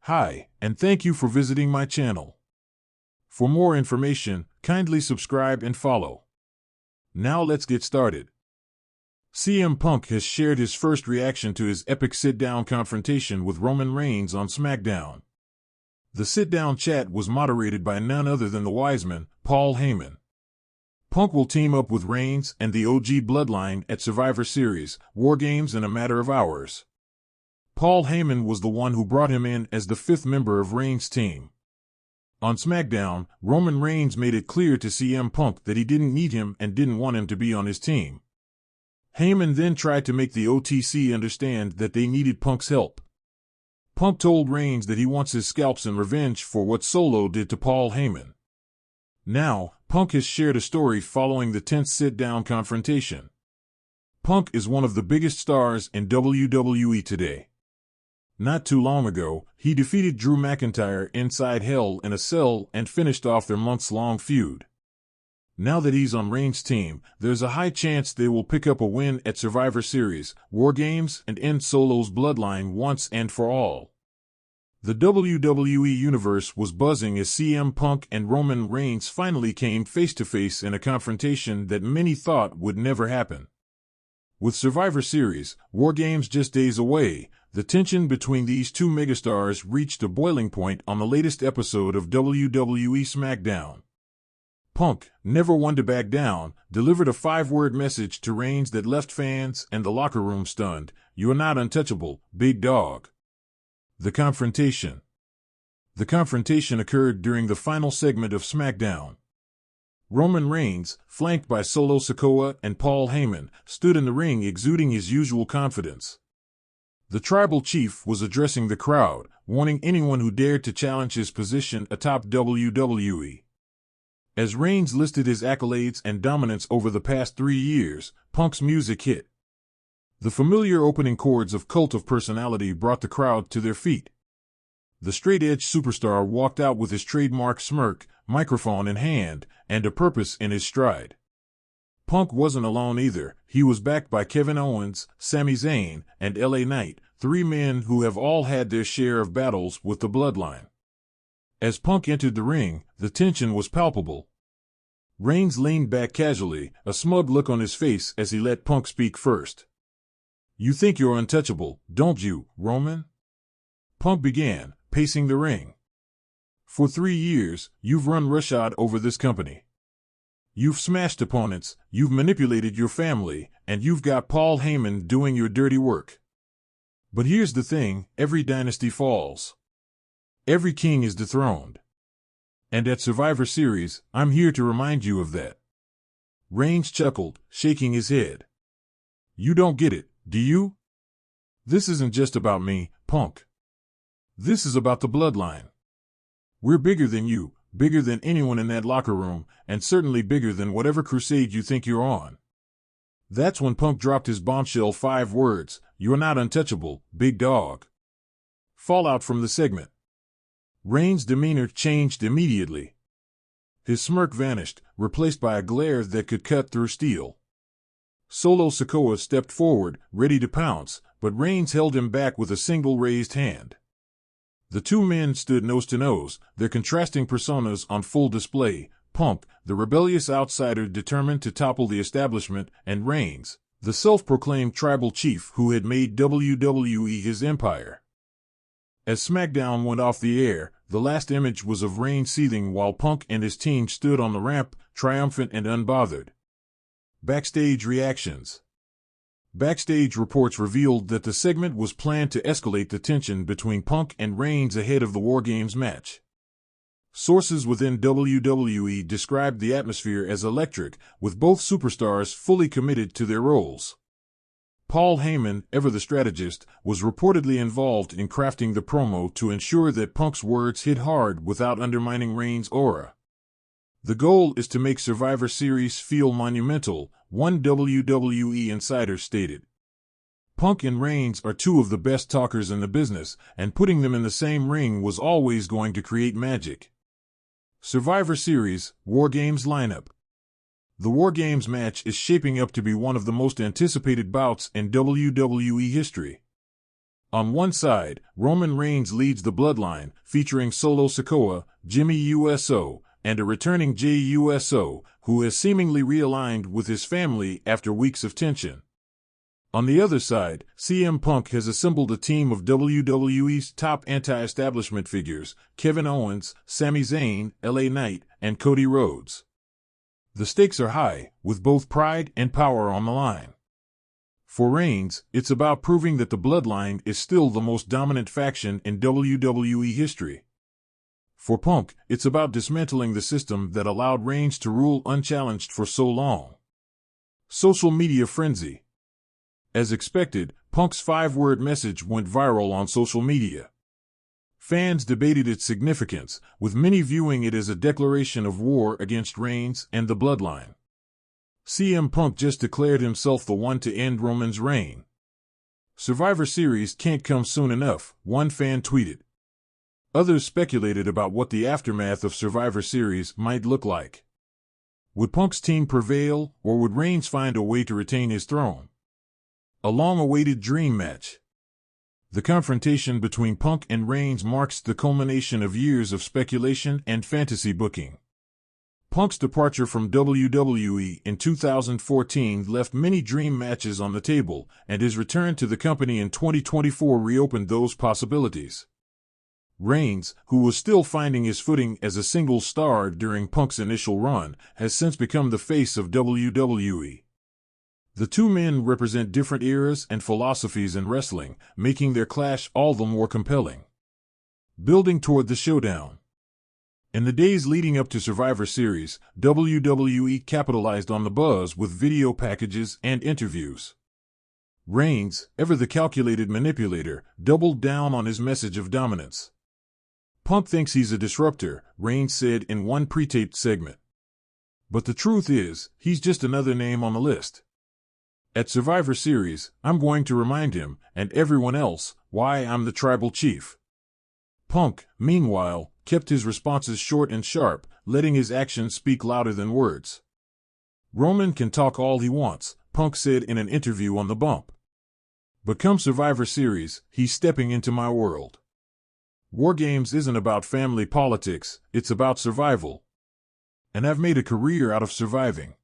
Hi, and thank you for visiting my channel. For more information, kindly subscribe and follow. Now let's get started. CM Punk has shared his first reaction to his epic sit-down confrontation with Roman Reigns on SmackDown. The sit-down chat was moderated by none other than the wise man, Paul Heyman. Punk will team up with Reigns and the OG Bloodline at Survivor Series, War Games in a matter of hours. Paul Heyman was the one who brought him in as the fifth member of Reigns' team. On SmackDown, Roman Reigns made it clear to CM Punk that he didn't need him and didn't want him to be on his team. Heyman then tried to make the OTC understand that they needed Punk's help. Punk told Reigns that he wants his scalps in revenge for what Solo did to Paul Heyman. Now, Punk has shared a story following the tense sit-down confrontation. Punk is one of the biggest stars in WWE today. Not too long ago, he defeated Drew McIntyre inside Hell in a Cell and finished off their months-long feud. Now that he's on Reigns' team, there's a high chance they will pick up a win at Survivor Series, War Games, and end Solo's bloodline once and for all. The WWE Universe was buzzing as CM Punk and Roman Reigns finally came face-to-face in a confrontation that many thought would never happen. With Survivor Series, War Games just days away, the tension between these two megastars reached a boiling point on the latest episode of WWE SmackDown. Punk, never one to back down, delivered a 5-word message to Reigns that left fans and the locker room stunned. "You're not untouchable, big dog." The confrontation occurred during the final segment of SmackDown. Roman Reigns, flanked by Solo Sikoa and Paul Heyman, stood in the ring exuding his usual confidence. The tribal chief was addressing the crowd, warning anyone who dared to challenge his position atop WWE. As Reigns listed his accolades and dominance over the past 3 years, Punk's music hit. The familiar opening chords of Cult of Personality brought the crowd to their feet. The straight-edge superstar walked out with his trademark smirk, microphone in hand, and a purpose in his stride. Punk wasn't alone either. He was backed by Kevin Owens, Sami Zayn, and LA Knight, 3 men who have all had their share of battles with the bloodline. As Punk entered the ring, the tension was palpable. Reigns leaned back casually, a smug look on his face as he let Punk speak first. "You think you're untouchable, don't you, Roman?" Punk began, pacing the ring. "For 3 years, you've run roughshod over this company. You've smashed opponents, you've manipulated your family, and you've got Paul Heyman doing your dirty work. But here's the thing, every dynasty falls. Every king is dethroned. And at Survivor Series, I'm here to remind you of that." Reigns chuckled, shaking his head. "You don't get it, do you? This isn't just about me, Punk. This is about the bloodline. We're bigger than you, bigger than anyone in that locker room, and certainly bigger than whatever crusade you think you're on." That's when Punk dropped his bombshell 5 words, "You're not untouchable, big dog." Fallout from the segment. Reigns' demeanor changed immediately. His smirk vanished, replaced by a glare that could cut through steel. Solo Sikoa stepped forward, ready to pounce, but Reigns held him back with a single raised hand. The 2 men stood nose to nose, their contrasting personas on full display. Punk, the rebellious outsider determined to topple the establishment, and Reigns, the self-proclaimed tribal chief who had made WWE his empire. As SmackDown went off the air, the last image was of Reigns seething while Punk and his team stood on the ramp, triumphant and unbothered. Backstage reactions. Backstage reports revealed that the segment was planned to escalate the tension between Punk and Reigns ahead of the War Games match. Sources within WWE described the atmosphere as electric, with both superstars fully committed to their roles. Paul Heyman, ever the strategist, was reportedly involved in crafting the promo to ensure that Punk's words hit hard without undermining Reigns' aura. "The goal is to make Survivor Series feel monumental," one WWE insider stated. Punk and Reigns are 2 of the best talkers in the business, and putting them in the same ring was always going to create magic. Survivor Series, War Games lineup. The War Games match is shaping up to be one of the most anticipated bouts in WWE history. On one side, Roman Reigns leads the Bloodline, featuring Solo Sikoa, Jimmy USO, and a returning Jey USO, who has seemingly realigned with his family after weeks of tension. On the other side, CM Punk has assembled a team of WWE's top anti-establishment figures, Kevin Owens, Sami Zayn, LA Knight, and Cody Rhodes. The stakes are high, with both pride and power on the line. For Reigns, it's about proving that the Bloodline is still the most dominant faction in WWE history. For Punk, it's about dismantling the system that allowed Reigns to rule unchallenged for so long. Social media frenzy. As expected, Punk's 5-word message went viral on social media. Fans debated its significance, with many viewing it as a declaration of war against Reigns and the Bloodline. CM Punk just declared himself the one to end Roman's reign. Survivor Series can't come soon enough, one fan tweeted. Others speculated about what the aftermath of Survivor Series might look like. Would Punk's team prevail, or would Reigns find a way to retain his throne? A long-awaited dream match. The confrontation between Punk and Reigns marks the culmination of years of speculation and fantasy booking. Punk's departure from WWE in 2014 left many dream matches on the table, and his return to the company in 2024 reopened those possibilities. Reigns, who was still finding his footing as a single star during Punk's initial run, has since become the face of WWE. The two men represent different eras and philosophies in wrestling, making their clash all the more compelling. Building toward the showdown. In the days leading up to Survivor Series, WWE capitalized on the buzz with video packages and interviews. Reigns, ever the calculated manipulator, doubled down on his message of dominance. Punk thinks he's a disruptor, Reigns said in one pre-taped segment. But the truth is, he's just another name on the list. At Survivor Series, I'm going to remind him, and everyone else, why I'm the tribal chief. Punk, meanwhile, kept his responses short and sharp, letting his actions speak louder than words. Roman can talk all he wants, Punk said in an interview on The Bump. But come Survivor Series, he's stepping into my world. War Games isn't about family politics, it's about survival. And I've made a career out of surviving.